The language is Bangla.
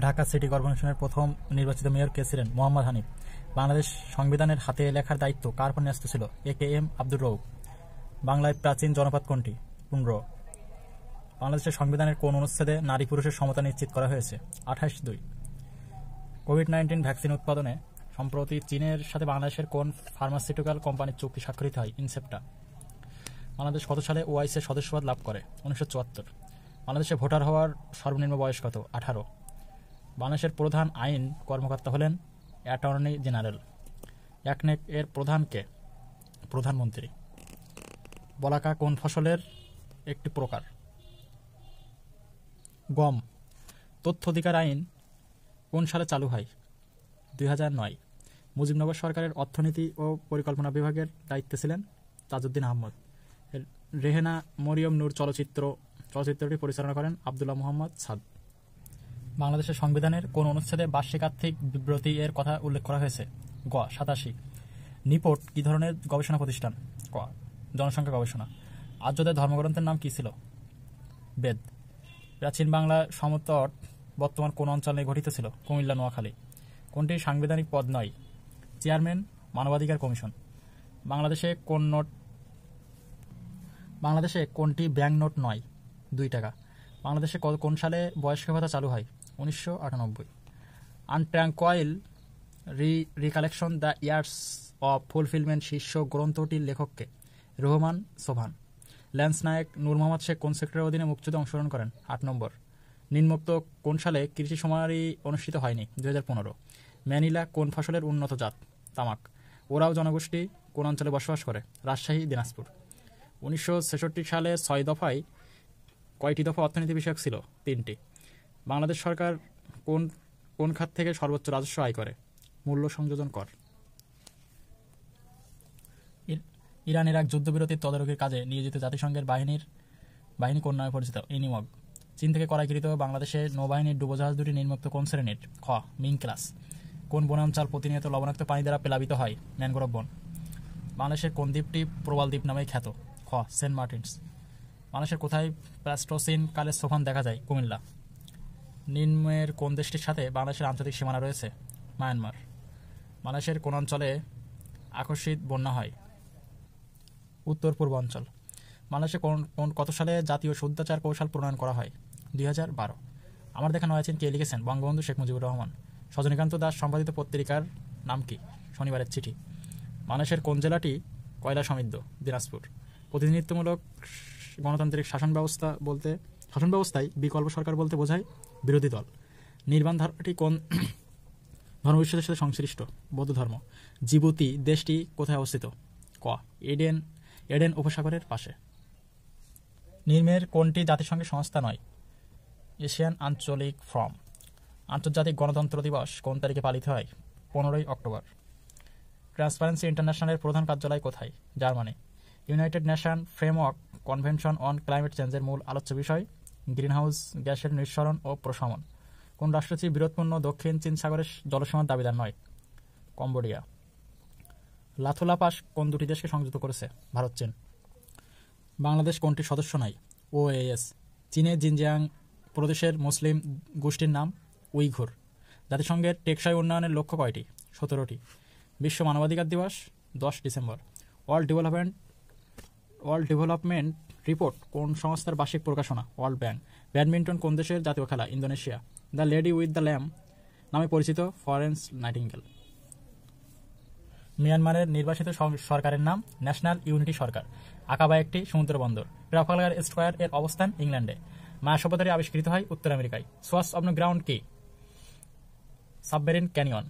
ঢাকা সিটি কর্পোরেশনের প্রথম নির্বাচিত মেয়র কে ছিলেন? মোহাম্মদ হানিফ। বাংলাদেশ সংবিধানের হাতে লেখার দায়িত্ব কার উপর ন্যস্ত ছিল? এ.কে.এম. আব্দুর রউফ। বাংলায় প্রাচীন জনপদ কোনটি? পুন্ড্র। বাংলাদেশের সংবিধানের কোন অনুচ্ছেদে নারী পুরুষের সমতা নিশ্চিত করা হয়েছে? 28(2). কোভিড-19 ভ্যাকসিন উৎপাদনে সম্প্রতি চীনের সাথে বাংলাদেশের কোন ফার্মাসিউটিক্যাল কোম্পানির চুক্তি স্বাক্ষরিত হয়? ইনসেপ্টা। বাংলাদেশ কত সালে ওআইসির সদস্যপদ লাভ করে? 1974। বাংলাদেশে ভোটার হওয়ার সর্বনিম্ন বয়স কত? 18। বাংলাদেশের প্রধান আইন কর্মকর্তা হলেন অ্যাটর্নি জেনারেল। একনেক এর প্রধান কে? প্রধানমন্ত্রী। বলাকা কোন ফসলের একটি প্রকার? গম। তথ্য অধিকার আইন কোন সালে চালু হয়? 2009। মুজিবনগর সরকারের অর্থনীতি ও পরিকল্পনা বিভাগের দায়িত্বে ছিলেন তাজউদ্দিন আহমদ। রেহেনা মরিয়ম নূর চলচ্চিত্রটি পরিচালনা করেন আব্দুল্লাহ মোহাম্মদ সাদ। বাংলাদেশের সংবিধানের কোন অনুচ্ছেদে বার্ষিক আর্থিক বিবৃতি এর কথা উল্লেখ করা হয়েছে? গ. 87। নিপোর্ট কি ধরনের গবেষণা প্রতিষ্ঠান? ক. জনসংখ্যা গবেষণা। আর্যদের ধর্মগ্রন্থের নাম কি ছিল? বেদ। প্রাচীন বাংলা সমতট বর্তমান কোন অঞ্চল নিয়ে গঠিত ছিল? কুমিল্লা, নোয়াখালী। কোনটি সাংবিধানিক পদ নয়? চেয়ারম্যান, মানবাধিকার কমিশন। বাংলাদেশে কোনটি ব্যাংক নোট নয়? 2 টাকা। বাংলাদেশে কোন সালে বয়স্ক ভাতা চালু হয়? 1998। Untranquil recollection the years of fulfilment শীর্ষ গ্রন্থটির লেখককে? রহমান সোবহান। ল্যান্স নায়েক নূর মোহাম্মদ শেখ কোন সেক্টরের অধীনে মুক্তিযুদ্ধে অংশগ্রহণ করেন? 8 নম্বর। নিম্নোক্ত কোন সালে কৃষি শুমারি অনুষ্ঠিত হয়নি? 2015। ম্যানিলা কোন ফসলের উন্নত জাত? তামাক। ওরাও জনগোষ্ঠী কোন অঞ্চলে বসবাস করে? রাজশাহী, দিনাজপুর। 1966 সালে 6 দফায় কয়টি দফা অর্থনীতি বিষয়ক ছিল? 3টি। বাংলাদেশ সরকার কোন খাত থেকে সর্বোচ্চ রাজস্ব আয় করে? মূল্য সংযোজন কর। ইরান ইরাক যুদ্ধবিরতির তদারকির কাজে নিয়োজিত জাতিসংঘের বাহিনী কোন নামে পরিচিত? ইনিমগ। চীন থেকে করাইকৃত বাংলাদেশের নৌবাহিনীর ডুবোজাহাজ দুটি নির্মিত কোন শ্রেণীর? খ. Ming class. কোন বনাঞ্চল প্রতিনিয়ত লবণাক্ত পানি দ্বারা প্লাবিত হয়? ম্যানগ্রোভ বন। বাংলাদেশের কোন দ্বীপটি প্রবাল দ্বীপ নামে খ্যাত? খ. Saint Martin's. বাংলাদেশের কোথায় প্লাস্টোসিন কালের সোপান দেখা যায়? কুমিল্লা। নিম্নের কোন দেশটির সাথে বাংলাদেশের আন্তর্জাতিক সীমানা রয়েছে? মায়ানমার। বাংলাদেশের কোন অঞ্চলে আকস্মিক বন্যা হয়? উত্তর পূর্বাঞ্চল। বাংলাদেশে কত সালে জাতীয় শুদ্ধাচার কৌশল প্রণয়ন করা হয়? 2012। আমার দেখা নয়াচিন কে লিখেছেন? বঙ্গবন্ধু শেখ মুজিবুর রহমান। সজনীকান্ত দাস সম্পাদিত পত্রিকার নাম কি? শনিবারের চিঠি। বাংলাদেশের কোন জেলাটি কয়লা সমৃদ্ধ? দিনাজপুর। প্রতিনিধিত্বমূলক গণতান্ত্রিক শাসন ব্যবস্থায় বিকল্প সরকার বলতে বোঝায় বিরোধী দল। নির্বাণ ধারাটি কোন ধর্মবিশ্বাসের সাথে সংশ্লিষ্ট? বৌদ্ধ ধর্ম। জিবুতি দেশটি কোথায় অবস্থিত? ক. এডেন উপসাগরের পাশে। নিম্নের কোনটি জাতিসংঘের সংস্থা নয়? এশিয়ান আঞ্চলিক ফোরাম। আন্তর্জাতিক গণতন্ত্র দিবস কোন তারিখে পালিত হয়? 15 অক্টোবর। ট্রান্সপারেন্সি ইন্টারন্যাশনালের প্রধান কার্যালয় কোথায়? Germany. United nation framework convention on climate চেঞ্জের মূল আলোচ্য বিষয় গ্রিনহাউস গ্যাসের নিঃসরণ ও প্রশমন। কোন রাষ্ট্রটি বিরোধপূর্ণ দক্ষিণ চীন সাগরের জলসীমার দাবিদার নয়? কম্বোডিয়া। লাথুলা পাস কোন দুটি দেশকে সংযুক্ত করেছে? ভারত, চীন। বাংলাদেশ কোনটি সদস্য নয়? ওএএস। চীনের জিনজিয়াং প্রদেশের মুসলিম গোষ্ঠীর নাম উইঘুর। জাতিসংঘের টেকসই উন্নয়নের লক্ষ্য কয়টি? 17টি। বিশ্ব মানবাধিকার দিবস 10 ডিসেম্বর। ওয়ার্ল্ড ডেভেলপমেন্ট রিপোর্ট কোন সংস্থার বার্ষিক প্রকাশনা? World bank. ব্যাডমিন্টন কোন দেশের জাতীয় খেলা? Indonesia. The lady with the lamp নামে পরিচিত ফ্লোরেন্স নাইটিঙ্গেল। মিয়ানমারের নির্বাচিত সরকারের নাম ন্যাশনাল ইউনিটি সরকার। আকাবা একটি সমুদ্র বন্দর। ট্রাফালগার স্কোয়ার এর অবস্থান ইংল্যান্ডে। মায়া সভ্যতাটি আবিষ্কৃত হয় উত্তর আমেরিকায়। সোয়ার্স অব দ্য গ্রাউন্ড কি? Submarine canyon.